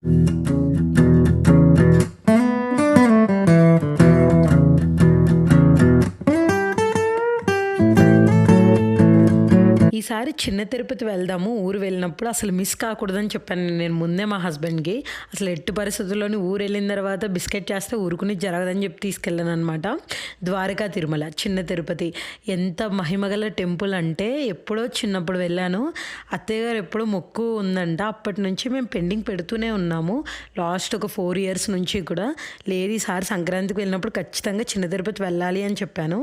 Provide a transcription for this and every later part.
ఈసారి చిన్న తిరుపతి వెళ్దాము. ఊరు వెళ్ళినప్పుడు అసలు మిస్ కాకూడదని చెప్పాను నేను ముందే మా హస్బెండ్‌కి. అసలు ఎట్టి పరిస్థితుల్లోని ఊరెళ్ళిన తర్వాత బిస్కెట్ చేస్తే ఊరుకునేది జరగదని చెప్పి తీసుకెళ్ళాననమాట. ద్వారకా తిరుమల, చిన్న తిరుపతి ఎంత మహిమగల టెంపుల్ అంటే ఎప్పుడో చిన్నప్పుడు వెళ్ళాను. అత్తయ్య గారు ఎప్పుడో మొక్కు ఉందంట. అప్పటి నుంచి మేము పెండింగ్ పెడుతూనే ఉన్నాము. లాస్ట్ ఒక 4 ఇయర్స్ నుంచి కూడా. లేదు ఈసారి సంక్రాంతికి వెళ్ళినప్పుడు ఖచ్చితంగా చిన్న తిరుపతి వెళ్ళాలి అని చెప్పాను.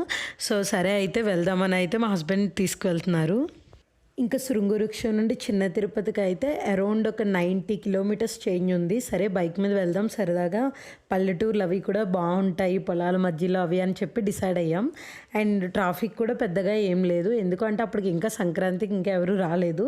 సో, సరే అయితే వెళ్దామని అయితే మా హస్బెండ్ తీసుకువెళ్తున్నారు. ఇంకా శృంగవృక్షం నుండి చిన్న తిరుపతికి అయితే అరౌండ్ ఒక 90 కిలోమీటర్స్ చేంజ్ ఉంది. సరే బైక్ మీద వెళ్దాం సరదాగా, పల్లెటూర్లు అవి కూడా బాగుంటాయి పొలాల మధ్యలో అవి అని చెప్పి డిసైడ్ అయ్యాం. అండ్ ట్రాఫిక్ కూడా పెద్దగా ఏం లేదు, ఎందుకంటే అప్పటికి ఇంకా సంక్రాంతికి ఇంకా ఎవరు రాలేదు.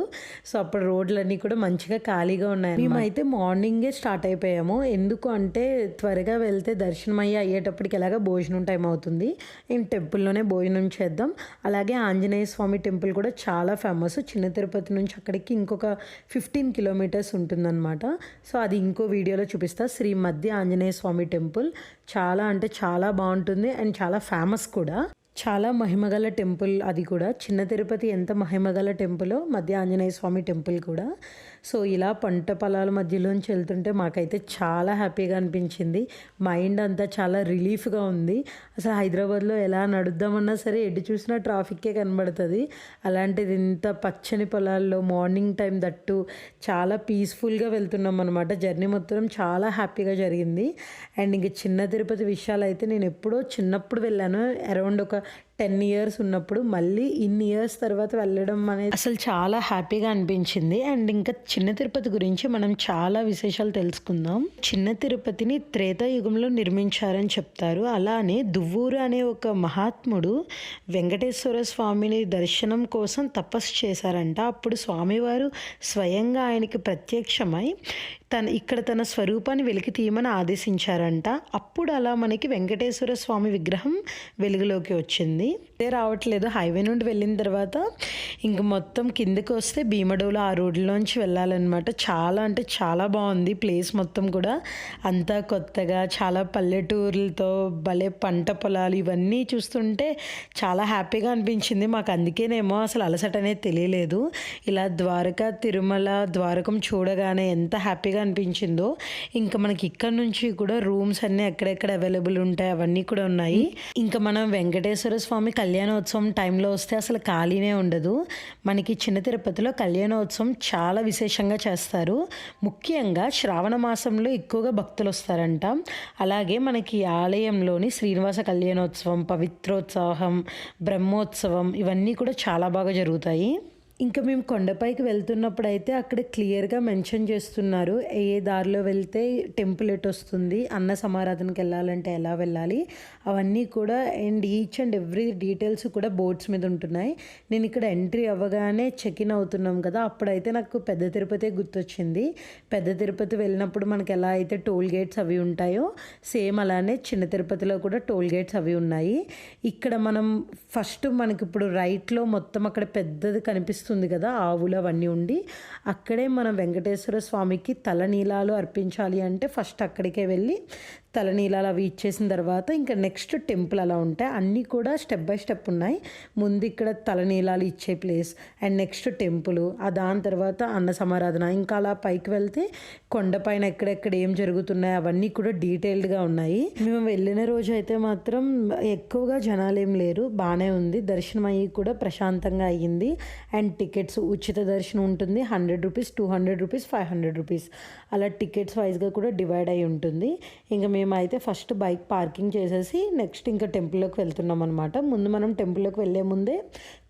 సో అప్పుడు రోడ్లన్నీ కూడా మంచిగా ఖాళీగా ఉన్నాయి. మేమైతే మార్నింగే స్టార్ట్ అయిపోయాము. ఎందుకు అంటే త్వరగా వెళ్తే దర్శనం అయ్యేటప్పటికి ఎలాగా భోజనం టైం అవుతుంది. అండ్ టెంపుల్లోనే భోజనం చేద్దాం. అలాగే ఆంజనేయ స్వామి టెంపుల్ కూడా చాలా ఫేమస్. చిన్న తిరుపతి నుంచి అక్కడికి ఇంకొక 15 కిలోమీటర్స్ ఉంటుందన్నమాట. సో అది ఇంకో వీడియోలో చూపిస్తా. శ్రీ మధ్య ఆంజనేయ స్వామి టెంపుల్ చాలా అంటే చాలా బాగుంటుంది అండ్ చాలా ఫేమస్ కూడా. చాలా మహిమగల టెంపుల్ అది కూడా. చిన్న తిరుపతి ఎంత మహిమగల టెంపులో మధ్య ఆంజనేయ స్వామి టెంపుల్ కూడా. సో ఇలా పంట పొలాల మధ్యలోంచి వెళ్తుంటే మాకైతే చాలా హ్యాపీగా అనిపించింది. మైండ్ అంతా చాలా రిలీఫ్గా ఉంది. అసలు హైదరాబాద్లో ఎలా నడుద్దామన్నా సరే ఎటు చూసినా ట్రాఫిక్కే కనబడుతుంది. అలాంటిది ఇంత పచ్చని పొలాల్లో మార్నింగ్ టైం దట్టు చాలా పీస్ఫుల్గా వెళ్తున్నాం అనమాట. జర్నీ మొత్తం చాలా హ్యాపీగా జరిగింది. అండ్ ఇంక చిన్న తిరుపతి విషయాలు అయితే నేను ఎప్పుడో చిన్నప్పుడు వెళ్ళాను, అరౌండ్ ఒక 10 ఇయర్స్ ఉన్నప్పుడు. మళ్ళీ ఇన్ని ఇయర్స్ తర్వాత వెళ్ళడం అనేది అసలు చాలా హ్యాపీగా అనిపించింది. అండ్ ఇంకా చిన్న తిరుపతి గురించి మనం చాలా విశేషాలు తెలుసుకుందాం. చిన్న తిరుపతిని త్రేతాయుగంలో నిర్మించారని చెప్తారు. అలానే దువ్వూరు అనే ఒక మహాత్ముడు వెంకటేశ్వర స్వామిని దర్శనం కోసం తపస్సు చేశారంట. అప్పుడు స్వామివారు స్వయంగా ఆయనకి ప్రత్యక్షమై ఇక్కడ తన స్వరూపాన్ని వెలికి తీయమని ఆదేశించారంట. అప్పుడు అలా మనకి వెంకటేశ్వర స్వామి విగ్రహం వెలుగులోకి వచ్చింది. ఇదే రావట్లేదు. హైవే నుండి వెళ్ళిన తర్వాత ఇంక మొత్తం కిందకి వస్తే భీమడోలు ఆ రోడ్లోంచి వెళ్ళాలన్నమాట. చాలా అంటే చాలా బాగుంది ప్లేస్ మొత్తం కూడా. అంతా కొత్తగా చాలా పల్లెటూర్లతో భలే పంట పొలాలు ఇవన్నీ చూస్తుంటే చాలా హ్యాపీగా అనిపించింది మాకు. అందుకేనేమో అసలు అలసట అనేది తెలియలేదు. ఇలా ద్వారకా తిరుమల ద్వారకం చూడగానే ఎంత హ్యాపీగా అనిపించిందో. ఇంకా మనకి ఇక్కడ నుంచి కూడా రూమ్స్ అన్నీ ఎక్కడెక్కడ అవైలబుల్ ఉంటాయి అవన్నీ కూడా ఉన్నాయి. ఇంకా మనం వెంకటేశ్వర స్వామి కళ్యాణోత్సవం టైంలో వస్తే అసలు ఖాళీనే ఉండదు. మనకి చిన్న తిరుపతిలో కళ్యాణోత్సవం చాలా విశేషంగా చేస్తారు. ముఖ్యంగా శ్రావణ మాసంలో ఎక్కువగా భక్తులు వస్తారంట. అలాగే మనకి ఆలయంలోని శ్రీనివాస కళ్యాణోత్సవం, పవిత్రోత్సవం, బ్రహ్మోత్సవం ఇవన్నీ కూడా చాలా బాగా జరుగుతాయి. ఇంకా మేము కొండపైకి వెళ్తున్నప్పుడు అయితే అక్కడ క్లియర్గా మెన్షన్ చేస్తున్నారు ఏ దారిలో వెళ్తే టెంపుల్ ఎటు వస్తుంది, అన్న సమారాధనకి వెళ్ళాలంటే ఎలా వెళ్ళాలి అవన్నీ కూడా. And each and every details కూడా బోర్డ్స్ మీద ఉంటున్నాయి. నేను ఇక్కడ ఎంట్రీ అవ్వగానే చెక్ ఇన్ అవుతున్నాం కదా, అప్పుడైతే నాకు పెద్ద తిరుపతి గుర్తొచ్చింది. పెద్ద తిరుపతి వెళ్ళినప్పుడు మనకి ఎలా అయితే టోల్ గేట్స్ అవి ఉంటాయో సేమ్ అలానే చిన్న తిరుపతిలో కూడా టోల్ గేట్స్ అవి ఉన్నాయి. ఇక్కడ మనం ఫస్ట్ మనకి ఇప్పుడు రైట్లో మొత్తం అక్కడ పెద్దది కనిపిస్తుంది కదా, ఆవులు అవన్నీ ఉండి అక్కడే మనం వెంకటేశ్వర స్వామికి తలనీలాలు అర్పించాలి అంటే ఫస్ట్ అక్కడికే వెళ్ళి తలనీలాలు అవి ఇచ్చేసిన తర్వాత ఇంకా నెక్స్ట్ టెంపుల్ అలా ఉంటాయి. అన్నీ కూడా స్టెప్ బై స్టెప్ ఉన్నాయి. ముందు ఇక్కడ తలనీలాలు ఇచ్చే ప్లేస్ అండ్ నెక్స్ట్ టెంపుల్, దాని తర్వాత అన్న సమారాధన. ఇంకా అలా పైకి వెళ్తే కొండపైన ఎక్కడెక్కడ ఏం జరుగుతున్నాయి అవన్నీ కూడా డీటెయిల్డ్గా ఉన్నాయి. మేము వెళ్ళిన రోజు అయితే మాత్రం ఎక్కువగా జనాలు ఏం లేరు, బాగానే ఉంది. దర్శనం అయ్యి కూడా ప్రశాంతంగా అయ్యింది. అండ్ టికెట్స్ ఉచిత దర్శనం ఉంటుంది. 100 రూపీస్, 200 రూపీస్, 500 రూపీస్ అలా టికెట్స్ వైజ్గా కూడా డివైడ్ అయి ఉంటుంది. ఇంకా మేమైతే ఫస్ట్ బైక్ పార్కింగ్ చేసేసి నెక్స్ట్ ఇంకా టెంపుల్లోకి వెళ్తున్నాం అనమాట. ముందు మనం టెంపుల్లోకి వెళ్ళే ముందే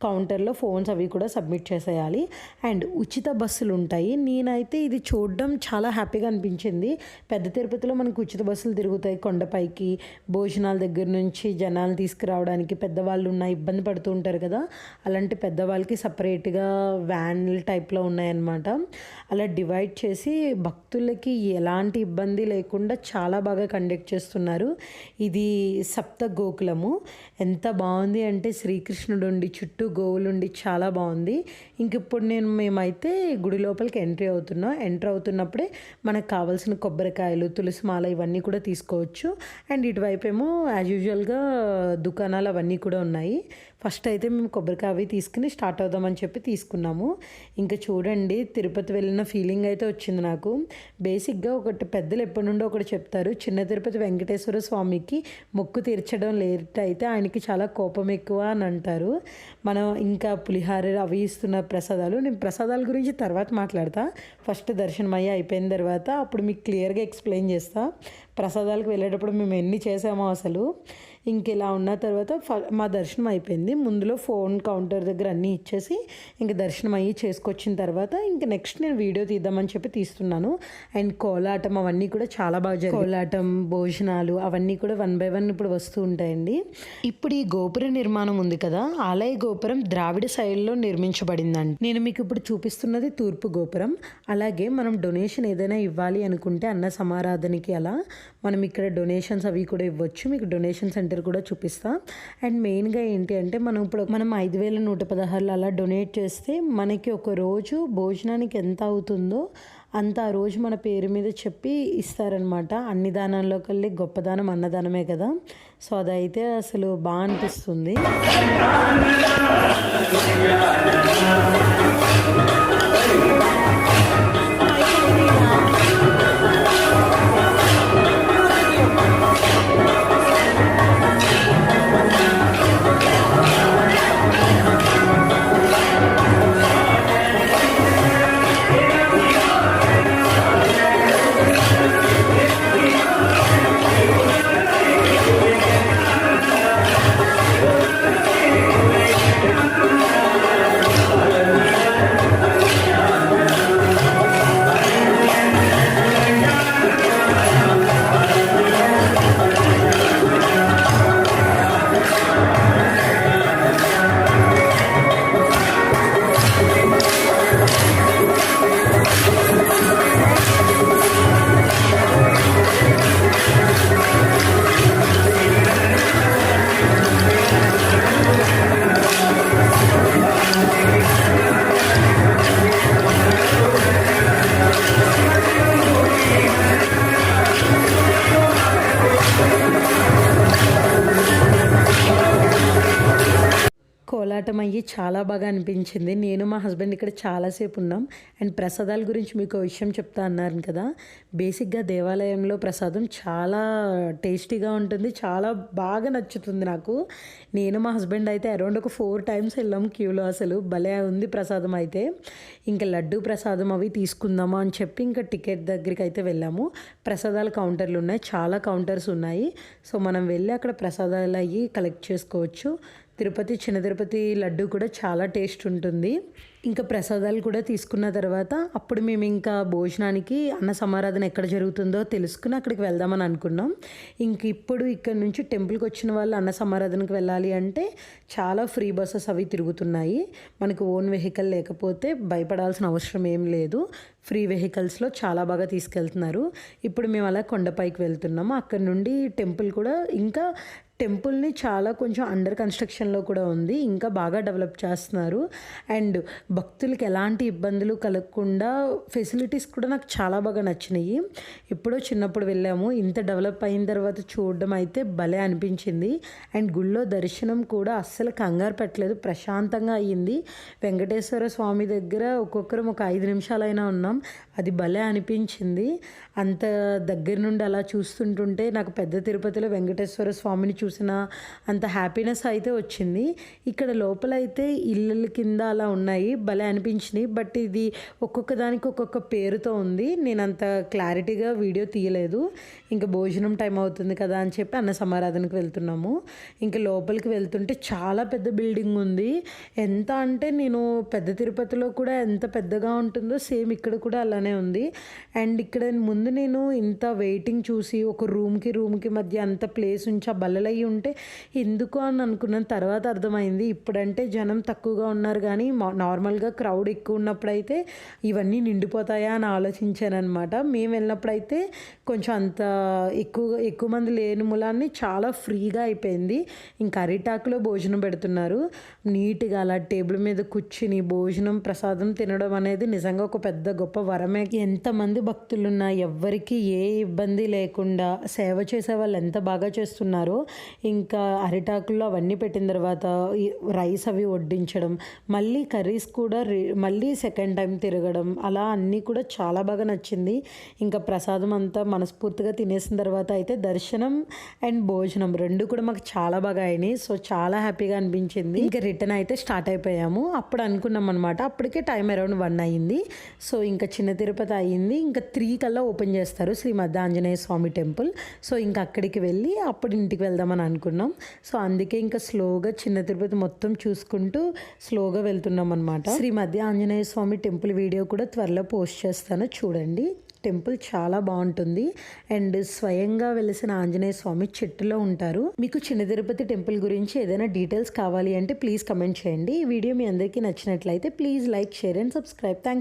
కౌంటర్లో ఫోన్స్ అవి కూడా సబ్మిట్ చేసేయాలి. అండ్ ఉచిత బస్సులు ఉంటాయి. నేనైతే ఇది చూడడం చాలా హ్యాపీగా అనిపించింది. పెద్ద తిరుపతిలో మనకు ఉచిత బస్సులు తిరుగుతాయి కొండపైకి, భోజనాల దగ్గర నుంచి జనాలు తీసుకురావడానికి. పెద్దవాళ్ళు ఉన్న ఇబ్బంది పడుతూ ఉంటారు కదా, అలాంటి పెద్దవాళ్ళకి సపరేట్గా వ్యాన్ టైప్లో ఉన్నాయన్నమాట. అలా డివైడ్ చేసి భక్తులకి ఎలాంటి ఇబ్బంది లేకుండా చాలా బాగా కండక్ట్ చేస్తున్నారు. ఇది సప్త గోకులము. ఎంత బాగుంది అంటే శ్రీకృష్ణుడు ఉండి చుట్టూ గోవులుండి చాలా బాగుంది. ఇంక ఇప్పుడు మేమైతే గుడి లోపలికి ఎంట్రీ అవుతున్నాం. ఎంటర్ అవుతున్నప్పుడే మనకు కావాల్సిన కొబ్బరికాయలు, తులసి మాల ఇవన్నీ కూడా తీసుకోవచ్చు. అండ్ ఇటువైపు ఏమో యాజ్ యూజువల్గా దుకాణాలు అవన్నీ కూడా ఉన్నాయి. ఫస్ట్ అయితే మేము కొబ్బరికాయ అవి తీసుకుని స్టార్ట్ అవుదామని చెప్పి తీసుకున్నాము. ఇంకా చూడండి, తిరుపతి వెళ్ళిన ఫీలింగ్ అయితే వచ్చింది నాకు. బేసిక్గా ఒకటి పెద్దలు ఎప్పటి నుండో ఒకటి చెప్తారు, చిన్న తిరుపతి వెంకటేశ్వర స్వామికి మొక్కు తీర్చడం లేట్ అయితే ఆయనకి చాలా కోపం ఎక్కువ అని అంటారు. మనం ఇంకా పులిహార అవి ఇస్తున్న ప్రసాదాలు, నేను ప్రసాదాల గురించి తర్వాత మాట్లాడతా. ఫస్ట్ దర్శనం అయ్యి అయిపోయిన తర్వాత అప్పుడు మీకు క్లియర్గా ఎక్స్ప్లెయిన్ చేస్తా. ప్రసాదాలకు వెళ్ళేటప్పుడు మేము ఎన్ని చేసామో అసలు. ఇంక ఇలా ఉన్న తర్వాత మా దర్శనం అయిపోయింది. ముందులో ఫోన్ కౌంటర్ దగ్గర అన్నీ ఇచ్చేసి ఇంక దర్శనం అయ్యి చేసుకొచ్చిన తర్వాత ఇంక నెక్స్ట్ నేను వీడియో తీద్దామని చెప్పి తీస్తున్నాను. అండ్ కోలాటం అవన్నీ కూడా చాలా బాగా జరిగాయి. కోలాటం, భోజనాలు అవన్నీ కూడా 1 by 1 ఇప్పుడు వస్తూ ఉంటాయండి. ఇప్పుడు ఈ గోపుర నిర్మాణం ఉంది కదా, ఆలయ గోపురం ద్రావిడ శైలిలో నిర్మించబడిందండి. నేను మీకు ఇప్పుడు చూపిస్తున్నది తూర్పు గోపురం. అలాగే మనం డొనేషన్ ఏదైనా ఇవ్వాలి అనుకుంటే అన్న సమారాధనకి అలా మనం ఇక్కడ డొనేషన్స్ అవి కూడా ఇవ్వచ్చు. మీకు డొనేషన్ సెంటర్ కూడా చూపిస్తా. అండ్ మెయిన్గా ఏంటి అంటే మనం 5116 అలా డొనేట్ చేస్తే మనకి ఒక రోజు భోజనానికి ఎంత అవుతుందో అంత ఆ రోజు మన పేరు మీద చెప్పి ఇస్తారనమాట. అన్ని దానాల్లోకి వెళ్ళి గొప్ప దానం అన్నదానమే కదా. సో అదైతే అసలు బాగా అనిపిస్తుంది. కోలాటం అయ్యి చాలా బాగా అనిపించింది. నేను మా హస్బెండ్ ఇక్కడ చాలాసేపు ఉన్నాం. అండ్ ప్రసాదాల గురించి మీకు విషయం చెప్తా అన్నారు కదా, బేసిక్గా దేవాలయంలో ప్రసాదం చాలా టేస్టీగా ఉంటుంది, చాలా బాగా నచ్చుతుంది నాకు. నేను మా హస్బెండ్ అయితే అరౌండ్ ఒక 4 times వెళ్ళాం క్యూలో. అసలు భలే ఉంది ప్రసాదం అయితే. ఇంకా లడ్డు ప్రసాదం అవి తీసుకుందాము అని చెప్పి ఇంకా టికెట్ దగ్గరికి అయితే వెళ్ళాము. ప్రసాదాల కౌంటర్లు ఉన్నాయి, చాలా కౌంటర్స్ ఉన్నాయి. సో మనం వెళ్ళి అక్కడ ప్రసాదాలు అయ్యి కలెక్ట్ చేసుకోవచ్చు. చిన్న తిరుపతి లడ్డు కూడా చాలా టేస్ట్ ఉంటుంది. ఇంకా ప్రసాదాలు కూడా తీసుకున్న తర్వాత అప్పుడు మేము ఇంకా భోజనానికి అన్న సమారాధన ఎక్కడ జరుగుతుందో తెలుసుకుని అక్కడికి వెళ్దామని అనుకున్నాం. ఇంక ఇప్పుడు ఇక్కడ నుంచి టెంపుల్కి వచ్చిన వాళ్ళు అన్న సమారాధనకి వెళ్ళాలి అంటే చాలా ఫ్రీ బస్సెస్ అవి తిరుగుతున్నాయి. మనకు ఓన్ వెహికల్ లేకపోతే భయపడాల్సిన అవసరం ఏం లేదు. ఫ్రీ వెహికల్స్లో చాలా బాగా తీసుకెళ్తున్నారు. ఇప్పుడు మేము అలా కొండపైకి వెళ్తున్నాము. అక్కడ నుండి టెంపుల్ కూడా ఇంకా టెంపుల్ని చాలా కొంచెం అండర్ కన్స్ట్రక్షన్లో కూడా ఉంది, ఇంకా బాగా డెవలప్ చేస్తున్నారు. అండ్ భక్తులకి ఎలాంటి ఇబ్బందులు కలగకుండా ఫెసిలిటీస్ కూడా నాకు చాలా బాగా నచ్చినాయి. ఎప్పుడో చిన్నప్పుడు వెళ్ళాము, ఇంత డెవలప్ అయిన తర్వాత చూడడం అయితే భలే అనిపించింది. అండ్ గుళ్ళో దర్శనం కూడా అస్సలు కంగారు పెట్టలేదు, ప్రశాంతంగా అయ్యింది. వెంకటేశ్వర స్వామి దగ్గర ఒక్కొక్కరం ఒక 5 నిమిషాలైనా ఉన్నాం. అది భలే అనిపించింది. అంత దగ్గర నుండి అలా చూస్తుంటుంటే నాకు పెద్ద తిరుపతిలో వెంకటేశ్వర స్వామిని చూసిన అంత హ్యాపీనెస్ అయితే వచ్చింది. ఇక్కడ లోపల అయితే ఇళ్ళ కింద అలా ఉన్నాయి, భలే అనిపించినాయి. బట్ ఇది ఒక్కొక్క దానికి ఒక్కొక్క పేరుతో ఉంది. నేను అంత క్లారిటీగా వీడియో తీయలేదు. ఇంకా భోజనం టైం అవుతుంది కదా అని చెప్పి అన్న సమారాధనకు వెళ్తున్నాము. ఇంకా లోపలికి వెళ్తుంటే చాలా పెద్ద బిల్డింగ్ ఉంది. ఎంత అంటే నేను పెద్ద తిరుపతిలో కూడా ఎంత పెద్దగా ఉంటుందో సేమ్ ఇక్కడ కూడా అలానే బాగానే ఉంది. అండ్ ఇక్కడ ముందు నేను ఇంత వెయిటింగ్ చూసి ఒక రూమ్‌కి మధ్య అంత ప్లేస్ ఉంచి ఆ బల్లలయ్యి ఉంటే ఎందుకు అని అనుకున్నాను. తర్వాత అర్థమైంది. ఇప్పుడంటే జనం తక్కువగా ఉన్నారు గానీ నార్మల్‌గా క్రౌడ్ ఎక్కువ ఉన్నప్పుడైతే ఇవన్నీ నిండిపోతాయా అని ఆలోచించాననమాట. మేము వెళ్ళినప్పుడైతే కొంచెం అంత ఎక్కువ మంది లేని మూలాన్ని చాలా ఫ్రీగా అయిపోయింది. ఇంకా అరిటాకులో భోజనం పెడుతున్నారు. నీట్‌గా అలా టేబుల్ మీద కూర్చుని భోజనం, ప్రసాదం తినడం అనేది నిజంగా ఒక పెద్ద గొప్ప వరమే. ఎంతమంది భక్తులున్నా ఎవ్వరికీ ఏ ఇబ్బంది లేకుండా సేవ చేసే వాళ్ళు ఎంత బాగా చేస్తున్నారో, ఇంకా అరిటాకుల్లో అవన్నీ పెట్టిన తర్వాత ఈ రైస్ అవి వడ్డించడం, మళ్ళీ కర్రీస్ కూడా మళ్ళీ సెకండ్ టైం తిరగడం, అలా అన్నీ కూడా చాలా బాగా నచ్చింది. ఇంకా ప్రసాదం అంతా మనస్ఫూర్తిగా తినేసిన తర్వాత అయితే దర్శనం అండ్ భోజనం 2 కూడా మాకు చాలా బాగా అయినాయి. సో, చాలా హ్యాపీగా అనిపించింది. ఇంకా రిటర్న్ అయితే స్టార్ట్ అయిపోయాము. అప్పుడు అనుకున్నాం అనమాట. అప్పటికే టైం అరౌండ్ 1 అయింది. సో, ఇంకా చిన్న తిరుపతి అయింది. ఇంకా 3 కల్లా ఓపెన్ చేస్తారు శ్రీ మధ్య ఆంజనేయ స్వామి టెంపుల్. సో, ఇంకా అక్కడికి వెళ్ళి అప్పుడు ఇంటికి వెళ్దామని అనుకున్నాం. సో, అందుకే ఇంకా స్లోగా చిన్న తిరుపతి మొత్తం చూసుకుంటూ స్లోగా వెళ్తున్నాం అనమాట. శ్రీ మధ్య ఆంజనేయ స్వామి టెంపుల్ వీడియో కూడా త్వరలో పోస్ట్ చేస్తాను, చూడండి. టెంపుల్ చాలా బాగుంటుంది. అండ్ స్వయంగా వెలిసిన ఆంజనేయ స్వామి చెట్టులో ఉంటారు. మీకు చిన్న తిరుపతి టెంపుల్ గురించి ఏదైనా డీటెయిల్స్ కావాలి అంటే ప్లీజ్ కమెంట్ చేయండి. ఈ వీడియో మీ అందరికీ నచ్చినట్లయితే please like, share and subscribe. Thanks.